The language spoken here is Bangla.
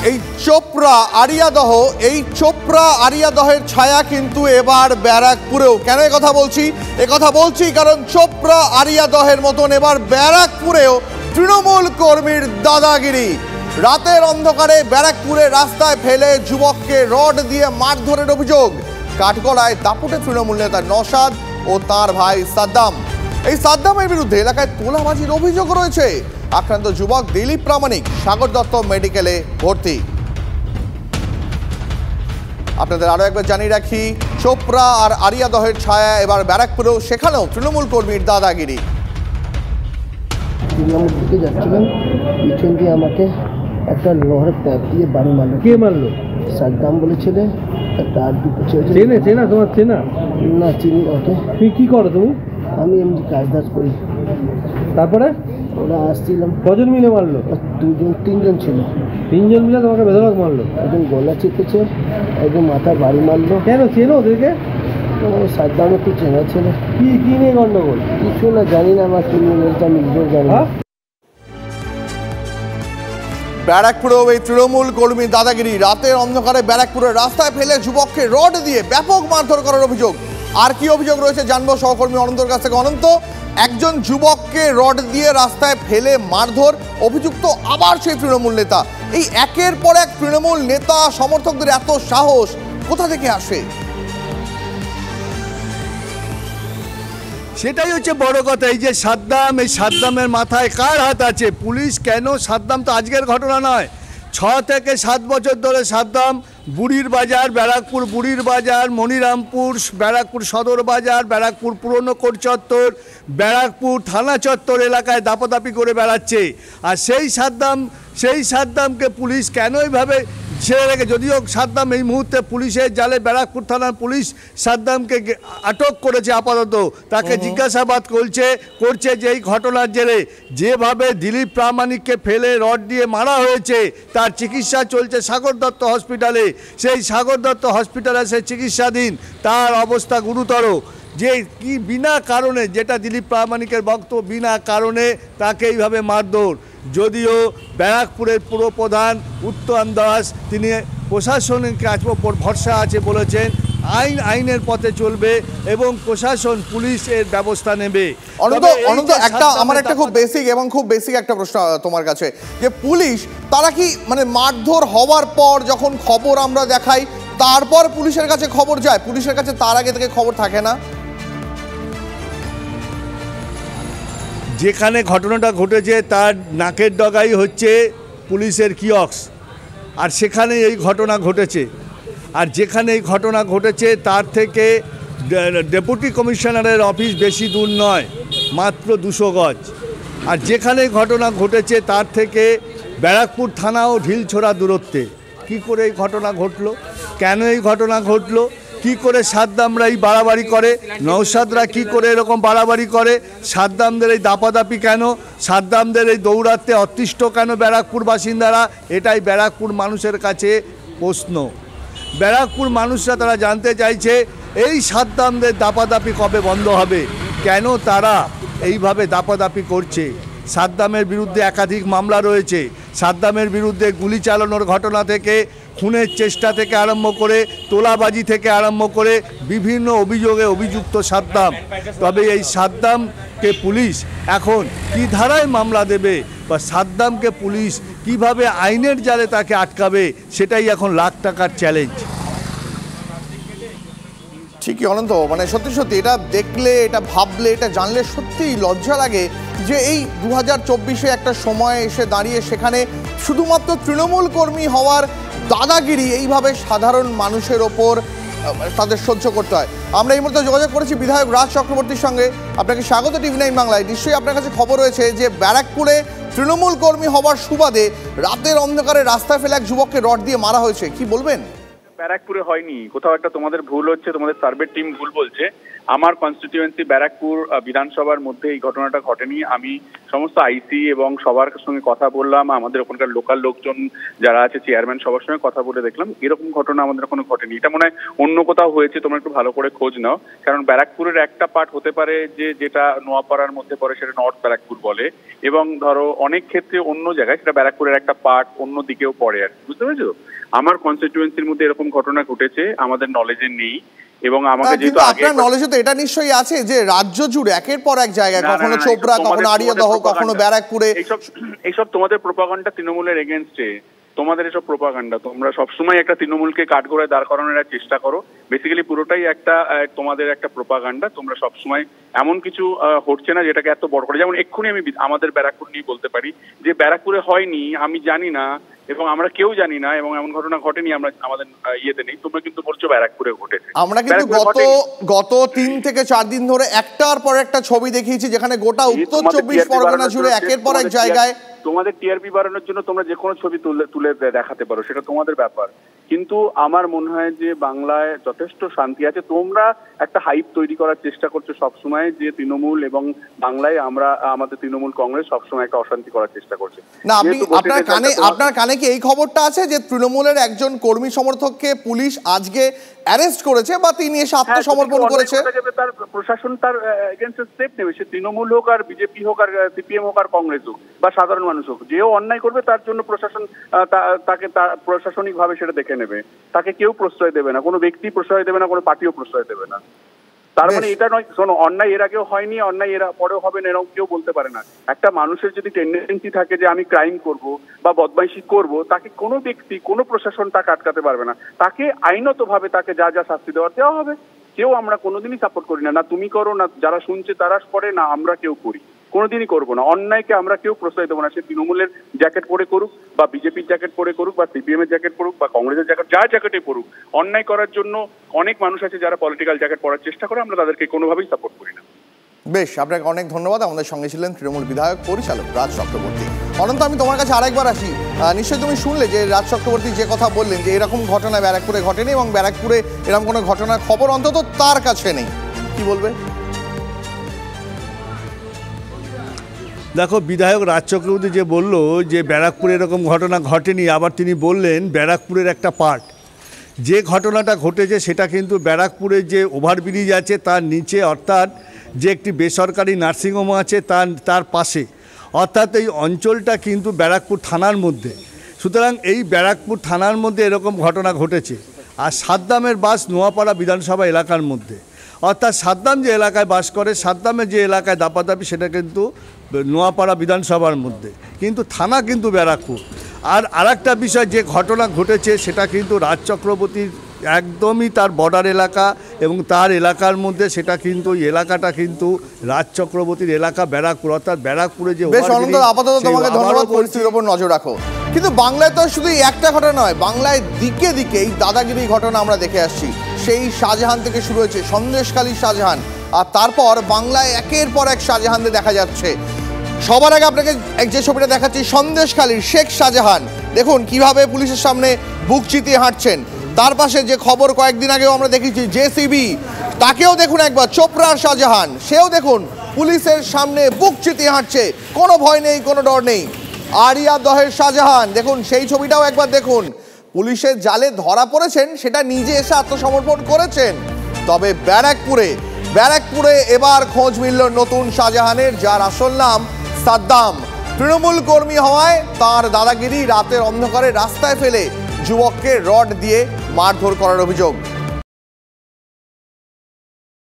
এই চোপড়া আরিয়াদহ, এই চোপড়া আরিয়াদহের ছায়া কিন্তু এবার ব্যারাকপুরেও। কেন কথা বলছি? কথা বলছি কারণ চোপড়া আরিয়াদহের মতন এবার ব্যারাকপুরেও তৃণমূল কর্মীর দাদাগিরি। রাতের অন্ধকারে ব্যারাকপুরে রাস্তায় ফেলে যুবককে রড দিয়ে মারধরের অভিযোগ। কাঠগড়ায় দাপুটে তৃণমূল নেতা নওশাদ ও তার ভাই সাদ্দাম। এই সাদ্দামের বিরুদ্ধে এলাকায় তোলাবাজির অভিযোগ রয়েছে। আক্রান্ত যুবক দিলীপ প্রামাণিক সাগর দত্ত মেডিকেলে ভর্তি। আপনাদের আরো একবার জানিয়ে রাখি, চোপড়া আর আরিয়াদহের ছায়া এবার ব্যারাকপুরেও, সেখানেও তৃণমূল কর্মীর দাদাগিরি। দিকে যাচ্ছিলাম, পিছন দিয়ে আমাকে একটা লোহার প্যাপ দিয়ে বাড়ি মারলো। কে মারলো? সাদ্দাম বলেছিল। একটা আর দুটো চেনা তোমার চেনা? না, চিনি ওকে। তুই কি করো তুমি? আমি এমনি কাজ করি। তারপরে ওরা আসছিলাম। কজন মিলে মারলো? তিনজন ছিল। তিনজন মিলে তোমাকে বেধড়ক মারলো? একজন গলা চেপেছে, একজন মাথা বাড়ি মারলো। কেন চেনো ওদেরকে? সাদ্দাম একটু চেনা ছিল। কি নিয়ে গন্ডগোল? কিছু না, জানি না আমার কি নিয়ে আমি নিজেও জানি না। ব্যারাকপুরেও এই তৃণমূল কর্মী দাদাগিরি। রাতের অন্ধকারে ব্যারাকপুরের রাস্তায় ফেলে যুবককে রড দিয়ে ব্যাপক মারধর করার অভিযোগ। আর কি অভিযোগ রয়েছে জানবো সহকর্মী অনন্তর কাছ থেকে। অনন্ত, একজন যুবককে রড দিয়ে রাস্তায় ফেলে মারধর, অভিযুক্ত আবার সেই তৃণমূল নেতা। এই একের পর এক তৃণমূল নেতা সমর্থকদের এত সাহস কোথা থেকে আসে? সেটাই হচ্ছে বড় কথা। এই যে সাদ্দাম, এই সাদ্দামের মাথায় কার হাত আছে? পুলিশ কেন? সাদ্দাম তো আজকের ঘটনা নয়, 6 থেকে 7 বছর ধরে সাদ্দাম বুড়ির বাজার, ব্যারাকপুর বুড়ির বাজার, মনিরামপুর, ব্যারাকপুর সদর বাজার, ব্যারাকপুর পুরনো কোর্ট চত্বর, ব্যারাকপুর থানা চত্বর এলাকায় দাপাদাপি করে বেড়াচ্ছে। আর সেই সাদ্দামকে পুলিশ কেন এইভাবে ছেড়ে রেখে? যদিও সাদ্দাম এই মুহূর্তে পুলিশের জালে, ব্যারাকপুর থানার পুলিশ সাদ্দামকে আটক করেছে আপাতত, তাকে জিজ্ঞাসাবাদ করছে যে এই ঘটনার জেরে যেভাবে দিলীপ প্রামাণিককে ফেলে রড দিয়ে মারা হয়েছে, তার চিকিৎসা চলছে সাগর দত্ত হসপিটালে। সেই সাগর দত্ত হসপিটালে সে চিকিৎসাধীন, তার অবস্থা গুরুতর। যে কি বিনা কারণে, যেটা দিলীপ প্রামাণিকের বক্তব্য, বিনা কারণে তাকে এইভাবে মারধর। যদিও ব্যারাকপুরের পুরপ্রধান উত্তম দাস তিনি প্রশাসনের ওপর ভরসা আছে বলেছেন, আইনের পথে চলবে এবং প্রশাসন পুলিশ এর ব্যবস্থা নেবে। আমার একটা খুব বেসিক একটা প্রশ্ন তোমার কাছে, যে পুলিশ তারা কি মানে মারধর হওয়ার পর যখন খবর আমরা দেখাই তারপর পুলিশের কাছে খবর যায়? পুলিশের কাছে তার আগে থেকে খবর থাকে না? যেখানে ঘটনাটা ঘটেছে তার নাকের ডগাই হচ্ছে পুলিশের কিয়স্ক, আর সেখানে এই ঘটনা ঘটেছে। আর যেখানে এই ঘটনা ঘটেছে তার থেকে ডেপুটি কমিশনারের অফিস বেশি দূর নয়, মাত্র 200 গজ। আর যেখানে ঘটনা ঘটেছে তার থেকে ব্যারাকপুর থানাও ঢিলছোড়া দূরত্বে। কি করে এই ঘটনা ঘটলো? কেন এই ঘটনা ঘটলো? কি করে সাদ্দামরা এই বাড়াবাড়ি করে? নওশাদরা কি করে এরকম বাড়াবাড়ি করে? সাদ্দামদের এই দাপাদাপি কেন? সাদ্দামদের এই দৌড়াতে অতিষ্ঠ কেন ব্যারাকপুর বাসিন্দারা? এটাই ব্যারাকপুর মানুষের কাছে প্রশ্ন। ব্যারাকপুর মানুষরা তারা জানতে চাইছে এই সাদ্দামদের দাপাদাপি কবে বন্ধ হবে? কেন তারা এইভাবে দাপাদাপি করছে? সাদ্দামের বিরুদ্ধে একাধিক মামলা রয়েছে। সাদ্দামের বিরুদ্ধে গুলি চালানোর ঘটনা থেকে, খুনের চেষ্টা থেকে আরম্ভ করে, তোলাবাজি থেকে আরম্ভ করে বিভিন্ন অভিযোগে অভিযুক্ত সাদ্দাম। তবে এই সাদ্দামকে পুলিশ এখন কী ধারায় মামলা দেবে বা সাদ্দামকে পুলিশ কিভাবে আইনের জালে তাকে আটকাবে, সেটাই এখন লাখ টাকার চ্যালেঞ্জ। ঠিকই অনন্ত, মানে সত্যি এটা দেখলে, এটা ভাবলে, এটা জানলে সত্যিই লজ্জা লাগে যে এই 2024-এ একটা সময় এসে দাঁড়িয়ে সেখানে শুধুমাত্র তৃণমূল কর্মী হওয়ার দাদাগিরি এইভাবে সাধারণ মানুষের ওপর তাদের সহ্য করতে হয়। আমরা এই মুহূর্তে যোগাযোগ করেছি বিধায়ক রাজ চক্রবর্তীর সঙ্গে। আপনাকে স্বাগত TV9 বাংলায়। নিশ্চয়ই আপনার কাছে খবর রয়েছে যে ব্যারাকপুরে তৃণমূল কর্মী হওয়ার সুবাদে রাতের অন্ধকারে রাস্তায় ফেলে এক যুবককে রড দিয়ে মারা হয়েছে, কি বলবেন? ব্যারাকপুরে হয়নি, কোথাও একটা তোমাদের ভুল হচ্ছে, তোমাদের সার্ভে টিম ভুল বলছে। আমার কনস্টিটিউয়েন্সি ব্যারাকপুর বিধানসভার মধ্যে এই ঘটনাটা ঘটেনি। আমি সমস্ত আইসি এবং সবার সঙ্গে কথা বললাম, আমাদের ওখানকার লোকাল লোকজন যারা আছে চেয়ারম্যান সবার সঙ্গে কথা বলে দেখলাম এরকম ঘটনা আমাদের কোনো ঘটেনি। এটা মনে হয় অন্য কোথাও হয়েছে, তোমরা একটু ভালো করে খোঁজ নাও, কারণ ব্যারাকপুরের একটা পার্ট হতে পারে যেটা নোয়াপাড়ার মধ্যে পড়ে সেটা নর্থ ব্যারাকপুর বলে, এবং ধরো অনেক ক্ষেত্রে অন্য জায়গায় সেটা ব্যারাকপুরের একটা পার্ট অন্য দিকেও পড়ে আর বুঝতে পেরেছো। আমার কনস্টিটিউয়েন্সির মধ্যে এরকম ঘটনা ঘটেছে আমাদের নলেজে নেই, এবং আমাকে যেহেতু আপনার নলেজে তো এটা নিশ্চয়ই আছে যে রাজ্য জুড়ে একের পর এক জায়গায় কখনো চোপড়া, কখনো আড়িয়াদহ, কখনো ব্যারাকপুরে এইসব তোমাদের প্রোপাগান্ডা তৃণমূলের এগেনস্টে, তোমাদের এসব প্রোপাগান্ডা, তোমরা সবসময় একটা তৃণমূলকে কাঠগড়ায় দাঁড় করানোর চেষ্টা করো। বেসিক্যালি পুরোটাই একটা তোমাদের একটা প্রোপাগান্ডা। তোমরা সবসময় এমন কিছু হচ্ছে না যেটাকে এত বড় করে, যেমন এক্ষুনি আমি আমাদের ব্যারাকপুর নিয়ে বলতে পারি যে ব্যারাকপুরে হয়নি, আমি জানি না এবং আমরা কেউ জানি না, এবং এমন ঘটনা ঘটেনি, আমরা আমাদের ইয়েতে নেই। তোমরা কিন্তু বলছো ব্যারাকপুরে ঘটেছে। আমরা কিন্তু গত 3 থেকে 4 দিন ধরে একটার পর একটা ছবি দেখিয়েছি যেখানে গোটা উত্তর 24 পরগনা জুড়ে একের পর এক জায়গায় তোমাদের টিআরপি বাড়ানোর জন্য তোমরা যে কোনো ছবি তুলে দেখাতে পারো, সেটা তোমাদের ব্যাপার। কিন্তু আমার মনে হয় যে বাংলায় যথেষ্ট শান্তি আছে। তোমরা একটা হাইপ তৈরি করার চেষ্টা করছো সবসময় যে তৃণমূল এবং বাংলায় আমাদের তৃণমূল কংগ্রেস সবসময় একটা অশান্তি করার চেষ্টা করছে। না, আপনার কানে কি এই খবরটা আছে যে তৃণমূলের একজন কর্মী সমর্থককে পুলিশ আজকে অ্যারেস্ট করেছে বা তিনি এসে আত্মসমর্পণ করেছে? তার প্রশাসন তার এগেইনস্টে স্টেপ নেবে, সে তৃণমূল হোক আর বিজেপি হোক আর সিপিএম হোক আর কংগ্রেস হোক বা সাধারণ মানুষ হোক, যেও অন্যায় করবে তার জন্য প্রশাসন তাকে প্রশাসনিক ভাবে সেটা দেখে নেবে। তাকে কেউ প্রশ্রয় দেবে না, কোনো ব্যক্তি প্রশ্রয় দেবে না, কোনো পার্টিও প্রশ্রয় দেবে না। তার মানে এটা নয়, শোনো, অন্যায় এর আগেও হয়নি, অন্যায় এর পরেও হবে না, এরকম কেউ বলতে পারে না। একটা মানুষের যদি টেন্ডেন্সি থাকে যে আমি ক্রাইম করব বা বদমাইশি করব, তাকে কোনো ব্যক্তি কোনো প্রশাসন তাকে আটকাতে পারবে না। তাকে আইনত-ভাবে তাকে যা যা শাস্তি দেওয়া হবে। কেউ আমরা কোনোদিনই সাপোর্ট করি না, না তুমি করো, না যারা শুনছে তারা করে, না আমরা কেউ করি, কোনোদিনই করবো না। অন্যায়কে আমরা কেউ প্রশ্রয় দেবো না, সে তৃণমূলের জ্যাকেট পরে করুক বা বিজেপির জ্যাকেট পরে করুক বা সিপিএম এর জ্যাকেট পড়ুক বা কংগ্রেসের জ্যাকেট, যা জ্যাকেটে পড়ুক। অন্যায় করার জন্য অনেক মানুষ আছে যারা পলিটিক্যাল জ্যাকেট পরার চেষ্টা করে, আমরা তাদেরকে কোনোভাবেই সাপোর্ট করি না। বেশ, আপনাকে অনেক ধন্যবাদ। আমাদের সঙ্গে ছিলেন তৃণমূল বিধায়ক পরিচালক রাজ চক্রবর্তী। অনন্ত, আমি তোমার কাছে আরেকবার আসি। নিশ্চয়ই তুমি শুনলে যে রাজ চক্রবর্তী যে কথা বললেন যে এরকম ঘটনা ব্যারাকপুরে ঘটেনি এবং ব্যারাকপুরে এরকম কোনো ঘটনার খবর অন্তত তার কাছে নেই, কি বলবে? দেখো, বিধায়ক রাজ চক্রবর্তী যে বলল যে ব্যারাকপুরে এরকম ঘটনা ঘটেনি, আবার তিনি বললেন ব্যারাকপুরের একটা পার্ট। যে ঘটনাটা ঘটেছে সেটা কিন্তু ব্যারাকপুরে যে ওভারব্রিজ আছে তার নিচে, অর্থাৎ যে একটি বেসরকারি নার্সিংহোম আছে তার পাশে, অর্থাৎ এই অঞ্চলটা কিন্তু ব্যারাকপুর থানার মধ্যে। সুতরাং এই ব্যারাকপুর থানার মধ্যে এরকম ঘটনা ঘটেছে। আর সাদ্দামের বাস নোয়াপাড়া বিধানসভা এলাকার মধ্যে, অর্থাৎ সাদ্দাম যে এলাকায় বাস করে, সাদ্দামের যে এলাকায় দাপাদাপি, সেটা কিন্তু নোয়াপাড়া বিধানসভার মধ্যে, কিন্তু থানা কিন্তু ব্যারাকপুর। আর আরেকটা বিষয়, যে ঘটনা ঘটেছে সেটা কিন্তু রাজ চক্রবর্তীর একদমই তার বর্ডার এলাকা এবং তার এলাকার মধ্যে, সেটা কিন্তু এলাকাটা কিন্তু রাজ চক্রবর্তীর এলাকা ব্যারাকপুর, অর্থাৎ ব্যারাকপুরে যে আপাতত তোমাকে ধন্যবাদ, পরিস্থিতির উপর নজর রাখো। কিন্তু বাংলায় তো শুধু একটা ঘটনা নয়, বাংলায় দিকে দিকে এই দাদাগিরি ঘটনা আমরা দেখে আসছি। সেই শাহজাহান থেকে শুরু হয়েছে সন্দেশখালী শাহজাহান, আর তারপর বাংলায় একের পর এক শাহজাহানদের দেখা যাচ্ছে। সবার আগে আপনাকে যে ছবিটা দেখাচ্ছি সন্দেশখালীর শেখ শাহজাহান, দেখুন কিভাবে পুলিশের সামনে বুক চিতিয়ে হাঁটছেন। তার পাশে যে খবর কয়েকদিন আগেও আমরা দেখেছি জেসিবি, তাকেও দেখুন একবার, চোপড়ার শাহজাহান, সেও দেখুন পুলিশের সামনে বুক চিতিয়ে হাঁটছে, কোনো ভয় নেই, কোনো ডর নেই। আড়িয়াদহের শাহজাহান, দেখুন সেই ছবিটাও একবার দেখুন, পুলিশের জালে ধরা পড়েছেন, সেটা নিজে এসে আত্মসমর্পণ করেছেন। তবে ব্যারাকপুরে এবার খোঁজ মিলল নতুন শাহজাহানের, যার আসল নাম সাদ্দাম। তৃণমূল কর্মী হওয়ায় তার দাদাগিরি, রাতের অন্ধকারে রাস্তায় ফেলে যুবককে রড দিয়ে মারধর করার অভিযোগ।